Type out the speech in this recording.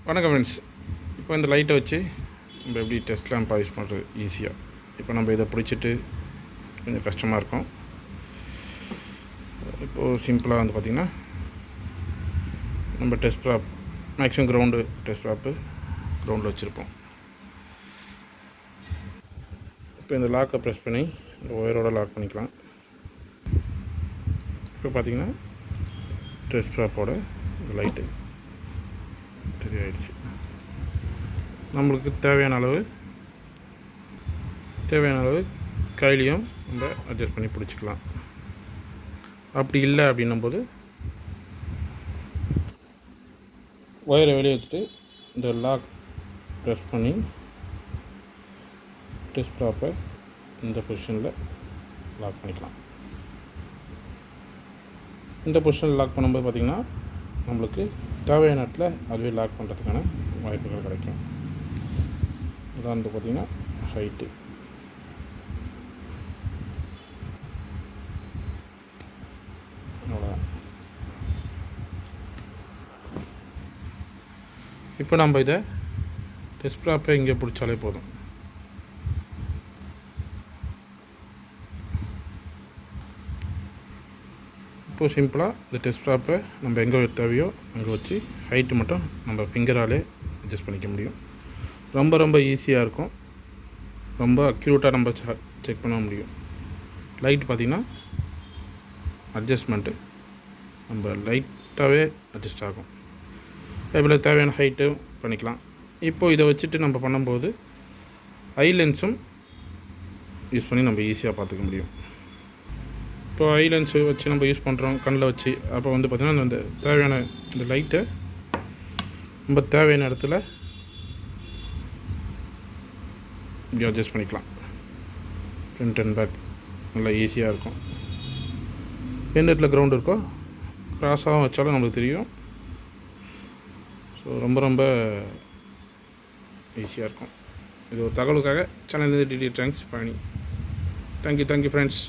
வணக்கம் ஃப்ரெண்ட்ஸ். இப்போ இந்த லைட்டை வச்சு நம்ம எப்படி டெஸ்ட்லாம் யூஸ் பண்ணுறது ஈஸியாக. இப்போ நம்ம இதை பிடிச்சிட்டு கொஞ்சம் கஷ்டமாக இருக்கும். இப்போது சிம்பிளாக வந்து பார்த்திங்கன்னா நம்ம test prop maximum ground test prop கிரவுண்டில் வச்சுருப்போம். இப்போ இந்த லாக்கை ப்ரெஸ் பண்ணி இந்த ஒயரோடு லாக் பண்ணிக்கலாம். இப்போ பார்த்திங்கன்னா டெஸ்ட் ப்ராப்போட இந்த லைட்டு ரெடி ஆகிடுச்சு. நம்மளுக்கு தேவையான அளவு கையிலையும் நம்ம அட்ஜஸ்ட் பண்ணி பிடிச்சிக்கலாம். அப்படி இல்லை அப்படின்னும்போது ஒயரை வெளியே வச்சுட்டு இந்த லாக் ப்ரெஸ் பண்ணி டெஸ்ட் ப்ராப்பை இந்த பொசிஷனில் லாக் பண்ணிக்கலாம். இந்த பொசிஷனில் லாக் பண்ணும்போது பார்த்திங்கன்னா நம்மளுக்கு தேவையான இடத்துல அதுவே லாக் பண்ணுறதுக்கான வாய்ப்புகள் கிடைக்கும். உதாரணத்துக்கு பார்த்திங்கன்னா ஹைட்டு, அவ்வளோதான். இப்போ நம்ம இதை டெஸ்ட் ப்ராப்பை இங்கே பிடிச்சாலே போதும். இப்போது சிம்பிளாக இந்த டெஸ்ட் ப்ராப்பை நம்ம எங்கே தேவையோ அங்கே வச்சு ஹைட்டு மட்டும் நம்ம ஃபிங்கராலே அட்ஜஸ்ட் பண்ணிக்க முடியும். ரொம்ப ஈஸியாக இருக்கும். ரொம்ப அக்யூரேட்டாக நம்ம செக் பண்ண முடியும். லைட் பார்த்திங்கன்னா அட்ஜஸ்ட்மெண்ட்டு நம்ம லைட்டாகவே அட்ஜஸ்ட் ஆகும். இதில் தேவையான ஹைட்டு பண்ணிக்கலாம். இப்போது இதை வச்சுட்டு நம்ம பண்ணும்போது ஐ லென்ஸும் யூஸ் பண்ணி நம்ம ஈஸியாக பார்த்துக்க முடியும். இப்போ ஐ லென்ஸு வச்சு நம்ம யூஸ் பண்ணுறோம் கண்ணில் வச்சு. அப்போ வந்து பார்த்திங்கன்னா அந்த தேவையான இந்த லைட்டை நம்ம தேவையான இடத்துல இப்படி அட்ஜஸ்ட் பண்ணிக்கலாம். ஃப்ரண்ட் அண்ட் பேக் நல்லா ஈஸியாக இருக்கும். எந்த இடத்துல கிரவுண்ட் இருக்கோ க்ராஸாகவும் வச்சாலும் நம்மளுக்கு தெரியும். ஸோ ரொம்ப ஈஸியாக இருக்கும். இது ஒரு தகவலுக்காக சேனல் டிடி தேங்க்ஸ் பண்ணி தேங்க்யூ ஃப்ரெண்ட்ஸ்.